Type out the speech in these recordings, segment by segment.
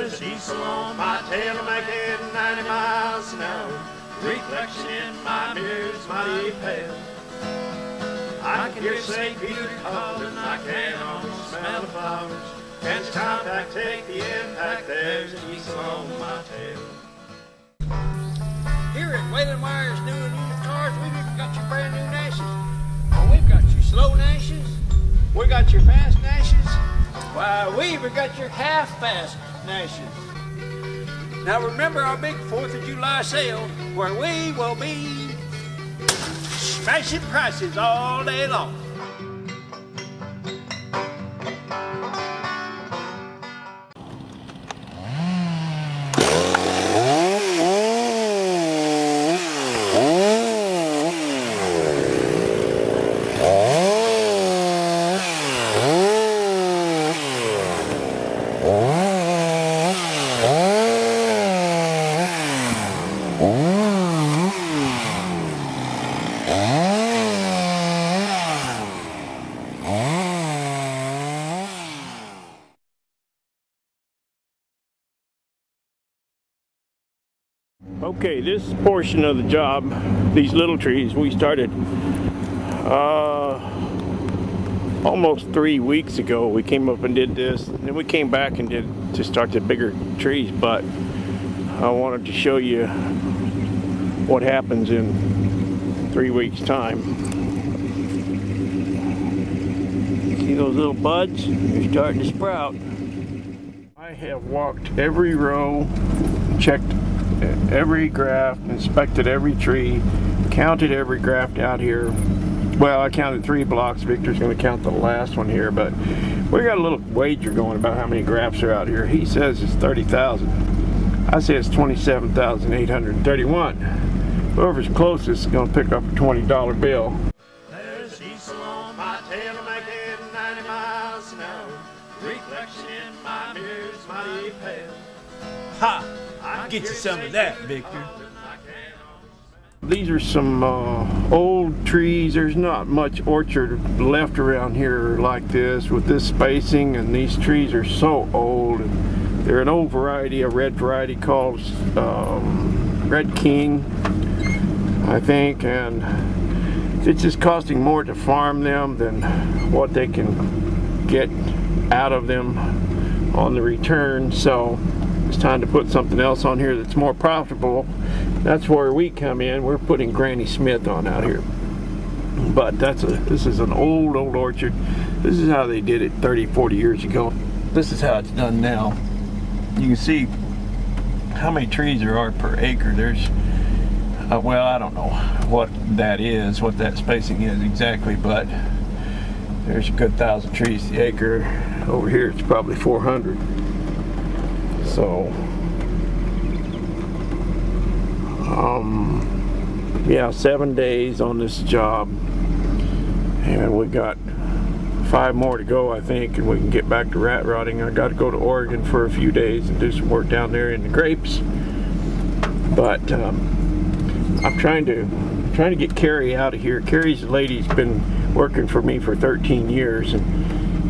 There's diesel on my tail making 90 miles an hour. Reflection in my mirror's mighty pale. I can hear St. Peter calling, I can almost smell the flowers. And it's time to take the impact, there's a diesel on my tail. Here at Whalen Wire's new and used cars, we've even got your brand new Nashes. Oh, we've got your slow Nashes. We got your fast Nashes. Why, we even got your half-fast Nashes. Now remember our big 4th of July sale, where we will be smashing prices all day long. Okay, this portion of the job, these little trees, we started almost 3 weeks ago. We came up and did this, and then we came back and did to start the bigger trees, but I wanted to show you what happens in 3 weeks' time. See those little buds? They're starting to sprout. I have walked every row, checked every graft, inspected every tree, counted every graft out here. Well, I counted 3 blocks. Victor's going to count the last one here, but we got a little wager going about how many grafts are out here. He says it's 30,000. I say it's 27,831. Whoever's closest is going to pick up a $20 bill. There's diesel on my tail making 90 miles an hour. Reflection in my mirror's mighty pale. Ha! Get you some of that, Victor. These are some old trees. There's not much orchard left around here like this with this spacing, and these trees are so old. They're an old variety, a red variety called Red King, I think, and it's just costing more to farm them than what they can get out of them on the return. So it's time to put something else on here that's more profitable. That's where we come in. We're putting Granny Smith on out here. But this is an old orchard. This is how they did it 30, 40 years ago. This is how it's done now. You can see how many trees there are per acre. There's, well, I don't know what that is, what that spacing is exactly, but there's a good 1,000 trees to the acre. Over here it's probably 400. So, yeah, 7 days on this job, and we got 5 more to go, I think, and we can get back to rat rotting. I got to go to Oregon for a few days and do some work down there in the grapes. But I'm trying to get Carrie out of here. Carrie's the lady's been working for me for 13 years, and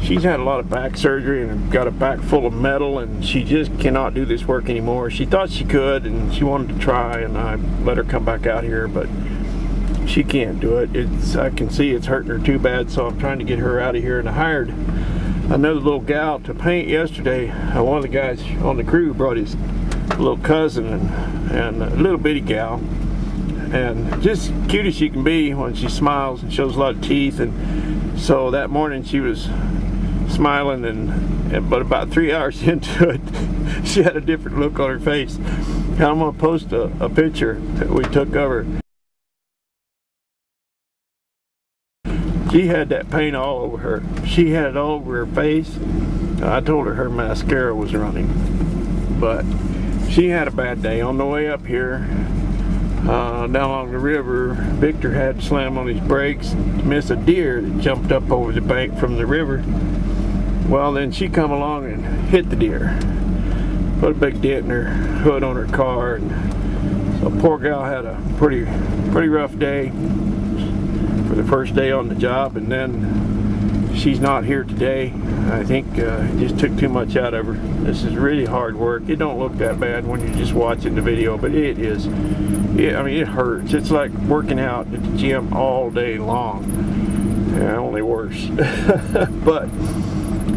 she's had a lot of back surgery and got a back full of metal, and she just cannot do this work anymore. She thought she could, and she wanted to try, and I let her come back out here, but she can't do it. I can see it's hurting her too bad, so I'm trying to get her out of here. And I hired another little gal to paint yesterday. One of the guys on the crew brought his little cousin and a little bitty gal, and just cute as she can be when she smiles and shows a lot of teeth. And so that morning she was smiling, but about 3 hours into it she had a different look on her face. And I'm going to post a picture that we took of her. She had that paint all over her. She had it all over her face. I told her mascara was running, but she had a bad day. On the way up here down along the river, Victor had to slam on his brakes to miss a deer that jumped up over the bank from the river. Well, then she come along and hit the deer, put a big dent in her hood on her car, and so poor gal had a pretty rough day for the first day on the job. And then she's not here today. I think it just took too much out of her. This is really hard work. It don't look that bad when you're just watching the video, but it is. I mean, it hurts. It's like working out at the gym all day long. Yeah, only worse. But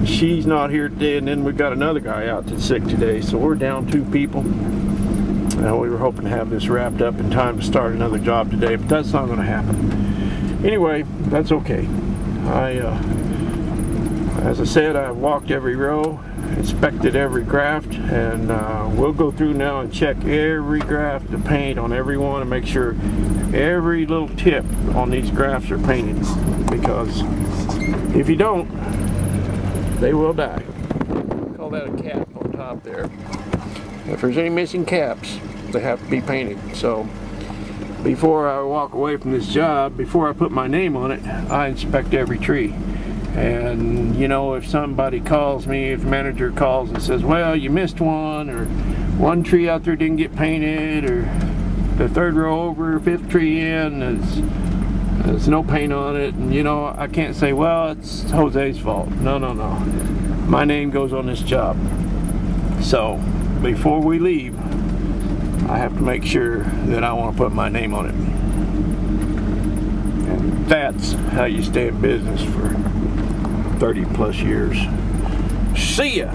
she's not here today, and then we got another guy out that's sick today, so we're down 2 people. We were hoping to have this wrapped up in time to start another job today, but that's not going to happen. Anyway, that's okay. As I said, I walked every row, inspected every graft, and we'll go through now and check every graft of paint on every one and make sure every little tip on these grafts are painted, because if you don't, they will die. Call that a cap on top there. If there's any missing caps, they have to be painted. So before I walk away from this job, before I put my name on it, I inspect every tree. And you know, if somebody calls me, if the manager calls and says, well, you missed one, or one tree out there didn't get painted, or the 3rd row over, 5th tree in, there's no paint on it, and you know, I can't say, well, it's Jose's fault. No, no, no. My name goes on this job. So before we leave, I have to make sure that I want to put my name on it. And that's how you stay in business for 30+ years. See ya!